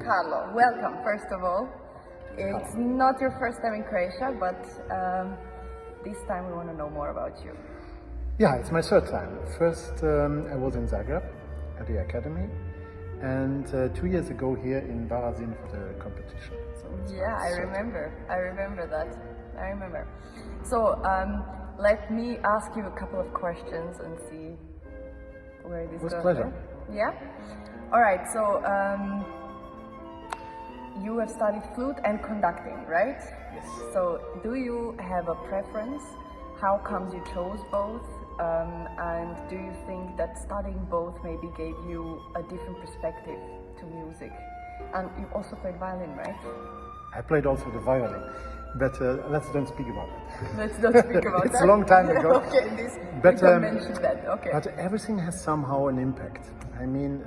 Carlo, welcome, first of all. It's not your first time in Croatia, but this time we want to know more about you. Yeah, it's my third time. First, I was in Zagreb at the academy, and 2 years ago here in Varaždin for the competition. So yeah, I remember that. I remember. So let me ask you a couple of questions and see where this goes. With pleasure. Yeah? All right, so you have studied flute and conducting, right? Yes. So do you have a preference? How comes you chose both? And do you think that studying both maybe gave you a different perspective to music? And you also played violin, right? I played also the violin, but let's don't speak about it. Let's not speak about it's that. a long time ago. Okay, but, you can mention that, okay. But everything has somehow an impact. I mean,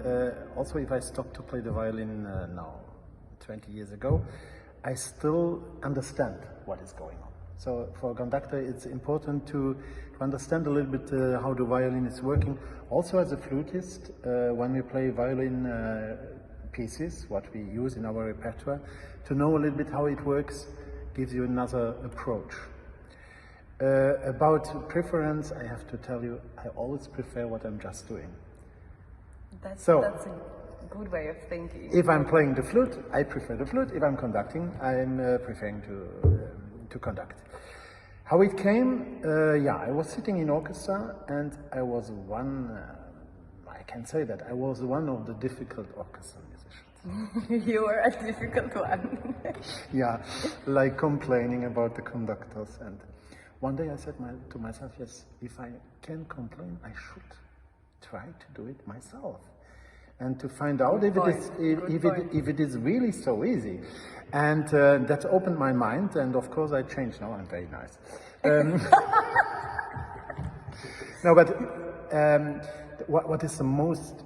also if I stop to play the violin now, 20 years ago, I still understand what is going on. So for a conductor, it's important to understand a little bit how the violin is working. Also as a flutist, when we play violin pieces, what we use in our repertoire, to know a little bit how it works gives you another approach. About preference, I have to tell you, I always prefer what I'm just doing. That's a good way of thinking. If I'm playing the flute, I prefer the flute. If I'm conducting, I'm preferring to conduct. How it came, yeah, I was sitting in orchestra and I was I can say that, I was one of the difficult orchestra musicians. You were a difficult one. Yeah, like complaining about the conductors. And one day I said to myself, yes, if I can complain, I should try to do it myself. And to find out if it is really so easy. And that opened my mind, and of course I changed. Now I'm very nice. No, but what is the most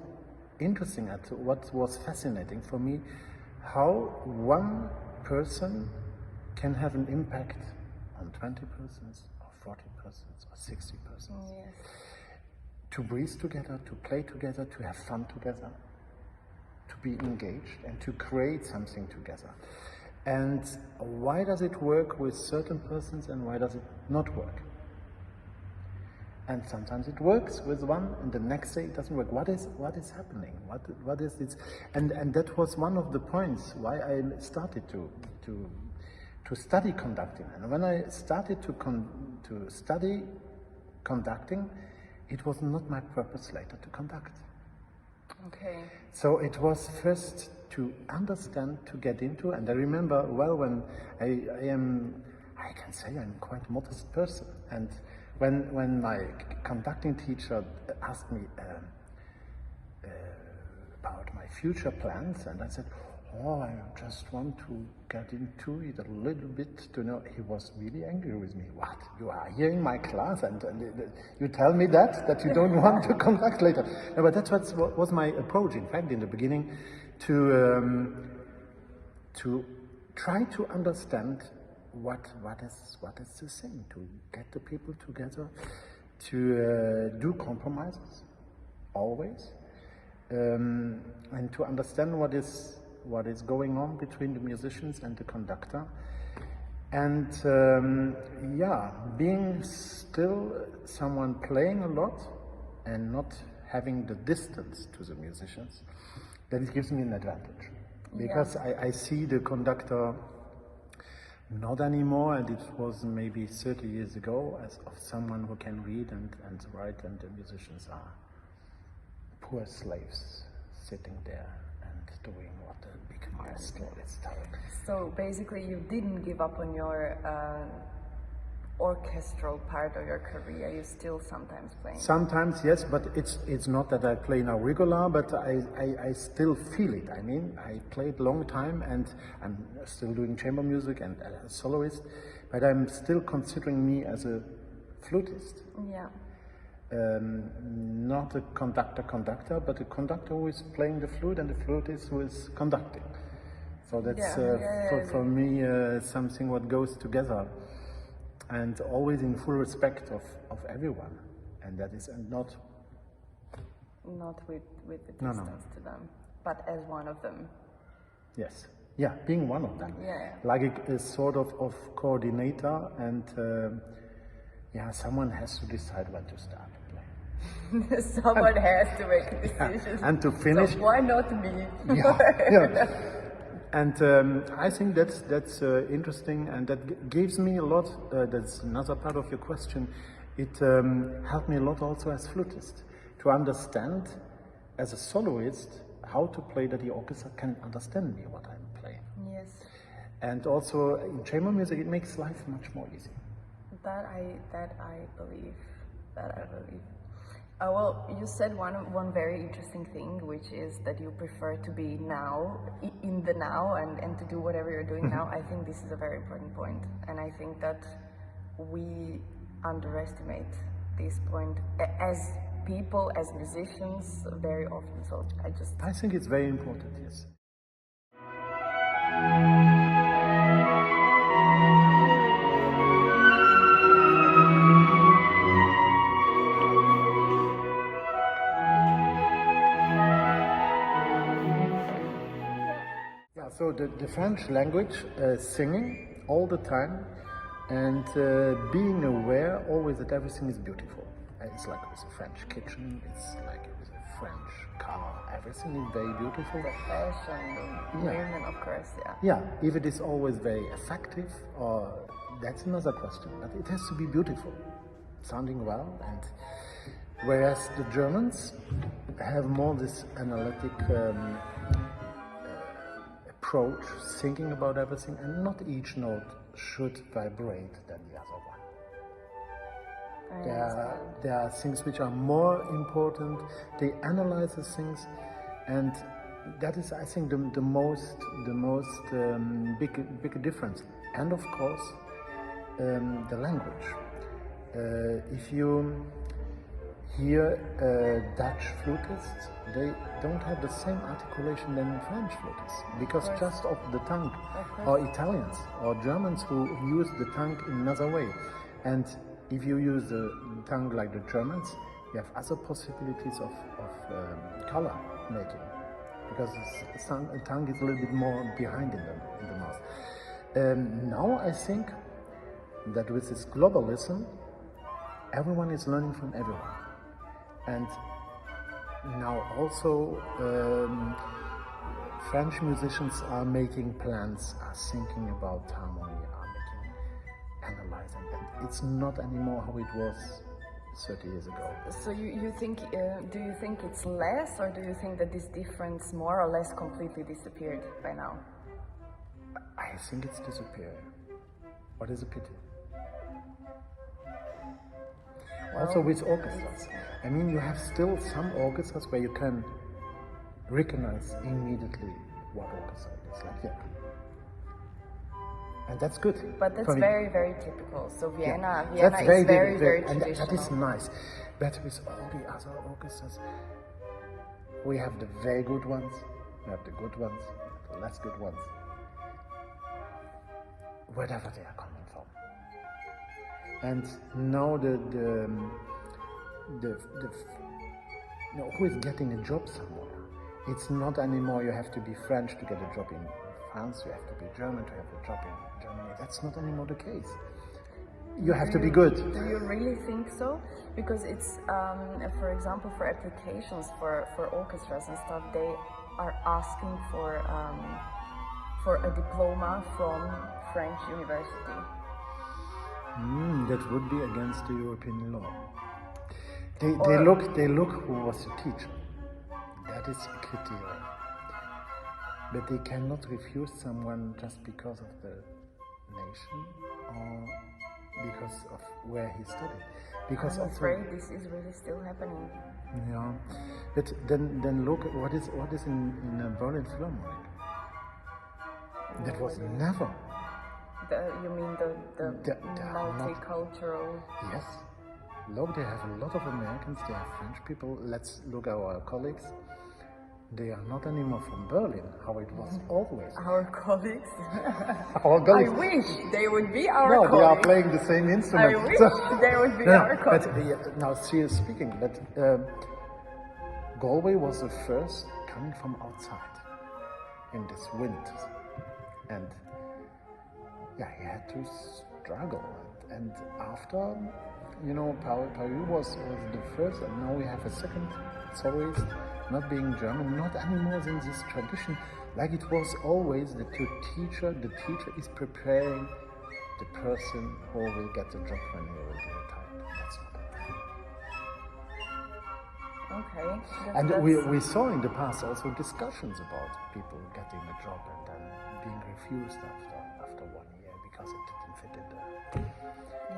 interesting, what was fascinating for me, how one person can have an impact on 20 persons, or 40 persons, or 60 persons. Yes. To breathe together, to play together, to have fun together, to be engaged and to create something together. And why does it work with certain persons and why does it not work? And sometimes it works with one and the next day it doesn't work. What is happening? What is this? And that was one of the points why I started to study conducting. And when I started to study conducting, it was not my purpose later to conduct. Okay. So it was first to understand, to get into, and I remember well when I can say I'm quite a modest person, and when my conducting teacher asked me about my future plans, and I said, oh, I just want to get into it a little bit to know. He was really angry with me. What? You are here in my class and you tell me that you don't want to conduct later. No, but that's what was my approach, in fact, in the beginning, to try to understand what is the thing, to get the people together, to do compromises, always, and to understand what is going on between the musicians and the conductor. And yeah, being still someone playing a lot and not having the distance to the musicians, that it gives me an advantage. Because yeah. I see the conductor not anymore, and it was maybe 30 years ago, as of someone who can read and write, and the musicians are poor slaves sitting there doing what the big maestro is telling. So basically you didn't give up on your orchestral part of your career, you still sometimes play? Sometimes, yes, but it's not that I play now regular, but I still feel it. I mean, I played long time and I'm still doing chamber music and a soloist, but I'm still considering me as a flutist. Yeah. Not a conductor, but a conductor who is playing the flute and the flutist who is conducting. So that's for me something what goes together, and always in full respect of everyone, and that is not with the distance to them, but as one of them. Yes. Yeah, being one of them. Yeah. Like a sort of coordinator, and someone has to decide when to start playing. Someone has to make a decision. And to finish. So why not me? Yeah. And I think that's interesting, and that gives me a lot. That's another part of your question. It helped me a lot also as flutist to understand, as a soloist, how to play that the orchestra can understand me what I'm playing. Yes. And also in chamber music, it makes life much more easy. That I believe. Well, you said one very interesting thing, which is that you prefer to be now, in the now, and to do whatever you're doing now. I think this is a very important point, and I think that we underestimate this point as people, as musicians, very often. So I think it's very important, yes. So the French language, singing all the time, and being aware always that everything is beautiful. It's like with a French kitchen, it's like with a French car, everything is very beautiful. The fashion, the women, of course, yeah. Yeah, if it is always very effective, or that's another question, but it has to be beautiful, sounding well. And whereas the Germans have more this analytic approach, thinking about everything, and not each note should vibrate than the other one. There are things which are more important. They analyze the things, and that is, I think, the most big difference. And of course, the language. If you hear Dutch flutists, they don't have the same articulation than French flutists, because just of the tongue, or Italians or Germans who use the tongue in another way. And if you use the tongue like the Germans, you have other possibilities of color making, because the tongue is a little bit more behind in the mouth. Now I think that with this globalism, everyone is learning from everyone. And now also French musicians are making plans, are thinking about harmony, are analyzing. And it's not anymore how it was 30 years ago. So you think, do you think it's less, or do you think that this difference more or less completely disappeared by now? I think it's disappeared. What is a pity. Also with orchestras. I mean, you have still some orchestras where you can recognize immediately what orchestra it is. Like, yeah. And that's good. But that's very, very typical. So Vienna is very, very and traditional. that is nice. But with all the other orchestras, we have the very good ones, we have the good ones, the less good ones, wherever they are coming from. And now who is getting a job somewhere? It's not anymore you have to be French to get a job in France, you have to be German to have a job in Germany. That's not anymore the case. You have to be good. Do you really think so? Because it's, for example, for applications for orchestras and stuff, they are asking for a diploma from French university. That would be against the European law. They look who was the teacher. That is a criteria. But they cannot refuse someone just because of the nation or because of where he studied. Because I'm afraid this is really still happening. Yeah, but then look what is in Berlin Philharmonic. That was never. You mean the multicultural? Yes. Look, they have a lot of Americans, they have French people. Let's look at our colleagues. They are not anymore from Berlin, how it was always. Our colleagues? Our colleagues. I wish they would be our colleagues. No, they are playing the same instrument. I wish they would be our colleagues. But, now, seriously speaking, but Galway was the first coming from outside. in this wind. And yeah, he had to struggle. And after, you know, Rieua was the first, and now we have a second soloist, not being German, not anymore in this tradition, like it was always that the teacher is preparing the person who will get the job when he will be retired. That's not it. Okay. And we saw in the past also discussions about people getting a job and then being refused after 1 year because it didn't fit in there.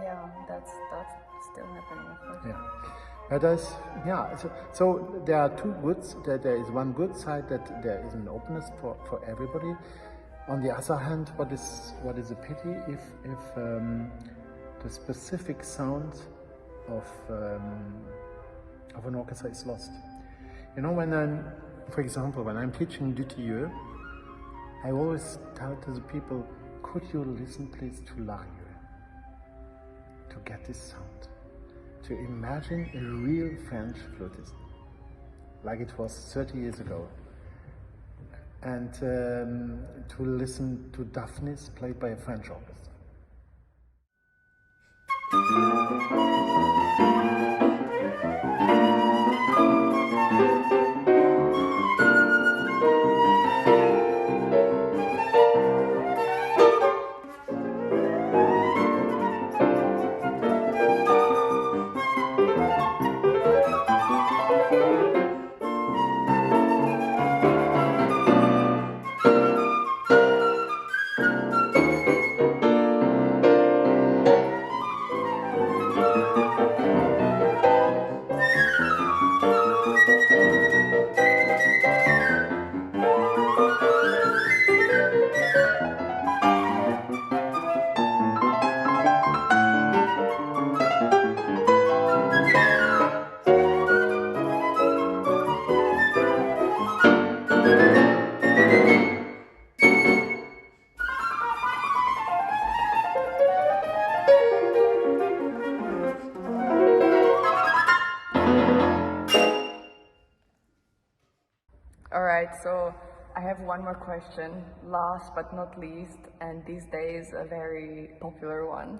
Yeah, that's still happening, of course. Yeah. So there are two goods. There is one good side, that there is an openness for everybody. On the other hand, what is a pity if the specific sound of an orchestra is lost. You know, for example, when I'm teaching Dutilleux, I always tell to the people, could you listen please to Rieua, to get this sound, to imagine a real French flautist, like it was 30 years ago, and to listen to Daphnis played by a French orchestra. So I have one more question, last but not least, and these days a very popular one.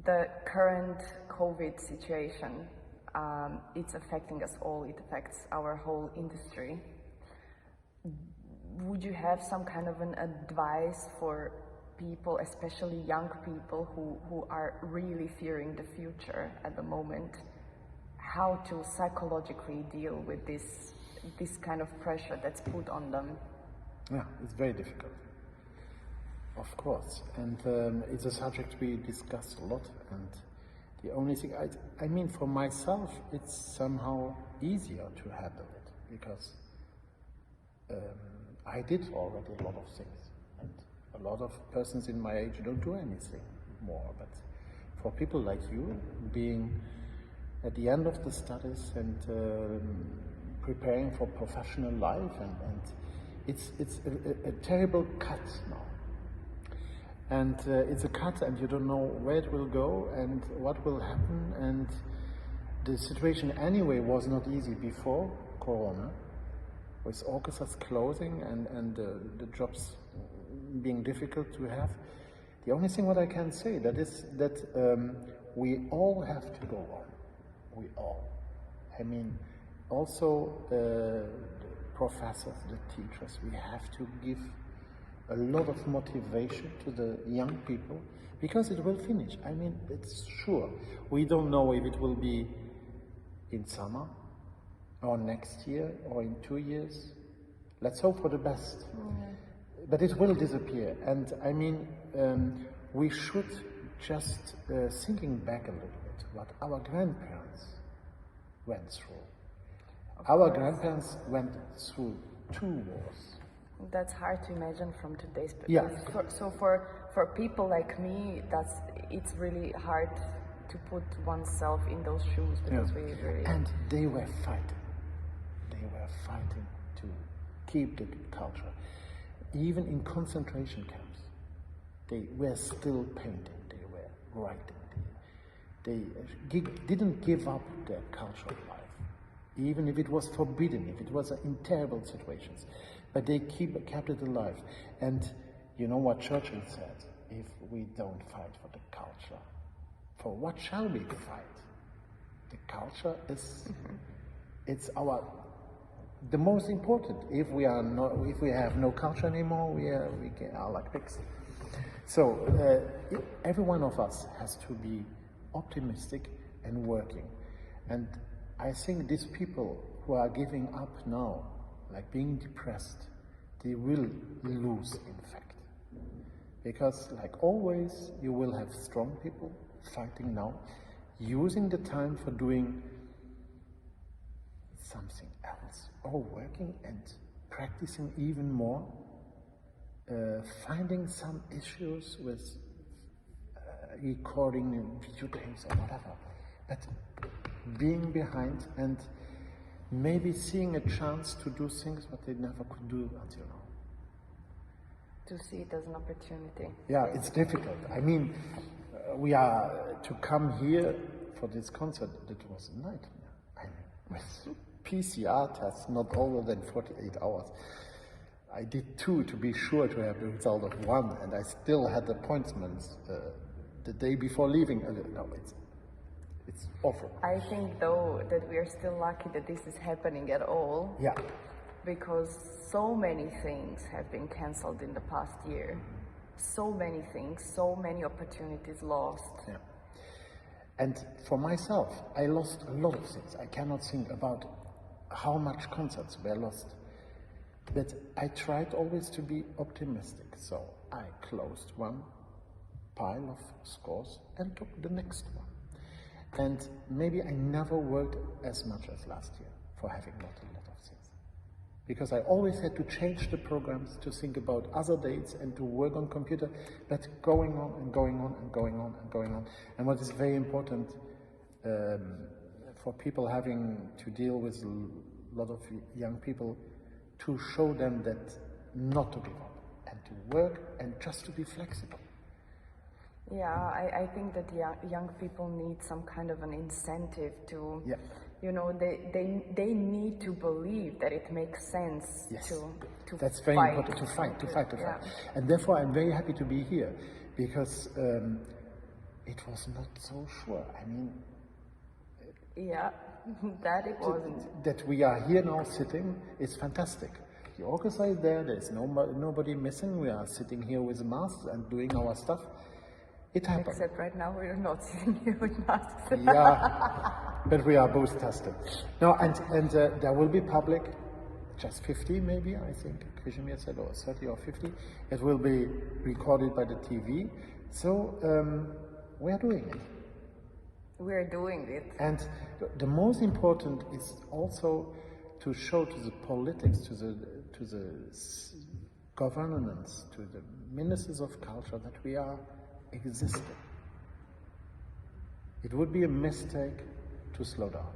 The current COVID situation, it's affecting us all, it affects our whole industry. Would you have some kind of an advice for people, especially young people who are really fearing the future at the moment? How to psychologically deal with this kind of pressure that's put on them? Yeah, it's very difficult, of course, and it's a subject we discuss a lot. And the only thing I mean, for myself, it's somehow easier to handle it because I did already a lot of things, and a lot of persons in my age don't do anything more. But for people like you, being at the end of the studies and preparing for professional life, and it's a terrible cut now. And it's a cut, and you don't know where it will go and what will happen. And the situation anyway was not easy before Corona, with orchestras closing and the jobs being difficult to have. The only thing what I can say that is that we all have to go on. We all. I mean, also the professors, the teachers, we have to give a lot of motivation to the young people because it will finish. I mean, it's sure. We don't know if it will be in summer or next year or in 2 years. Let's hope for the best. But it will disappear. And I mean, we should just thinking back a little bit what our grandparents went through. Our grandparents went through 2 wars. That's hard to imagine from today's perspective. Yeah. So for people like me, it's really hard to put oneself in those shoes because we really... And they were fighting. They were fighting to keep the culture. Even in concentration camps, they were still painting, they were writing. They didn't give up their cultural life. even if it was forbidden, if it was in terrible situations. But they kept it alive. And you know what Churchill said? If we don't fight for the culture, for what shall we fight? The culture is, it's the most important. If we have no culture anymore, we are like pigs. So every one of us has to be optimistic and working. And I think these people who are giving up now, like being depressed, they will lose, in fact. Because like always, you will have strong people fighting now, using the time for doing something else, or working and practicing even more, finding some issues with recording video games or whatever, but being behind and maybe seeing a chance to do things what they never could do until now. To see it as an opportunity. Yeah, it's difficult. I mean, we are to come here for this concert, that was a nightmare. I mean, with PCR tests not older than 48 hours. I did 2 to be sure to have the result of 1, and I still had appointments the day before leaving. No, it's awful. I think though that we are still lucky that this is happening at all. Yeah. Because so many things have been cancelled in the past year. So many things, so many opportunities lost. Yeah. And for myself, I lost a lot of things. I cannot think about how much concerts were lost. But I tried always to be optimistic. So I closed one pile of scores and took the next one. And maybe I never worked as much as last year for having not a lot of things. Because I always had to change the programs to think about other dates and to work on computer, but going on and going on and going on and going on. And what is very important for people having to deal with a lot of young people, to show them that not to give up and to work and just to be flexible. Yeah, I think that young people need some kind of an incentive to, you know, they need to believe that it makes sense to That's very fight. important, to fight. Yeah. And therefore I'm very happy to be here, because it was not so sure. I mean, yeah, that it wasn't. That we are here now sitting is fantastic. The orchestra is there's nobody missing. We are sitting here with masks and doing our stuff. It happened. Except right now we're not sitting here with masks. Yeah, but we are both tested. No, and there will be public, just 50 maybe, I think, Kashmir said, or 30 or 50. It will be recorded by the TV. So we are doing it. We're doing it. And the most important is also to show to the politics, to the governance, to the ministers of culture that we are existing. It would be a mistake to slow down.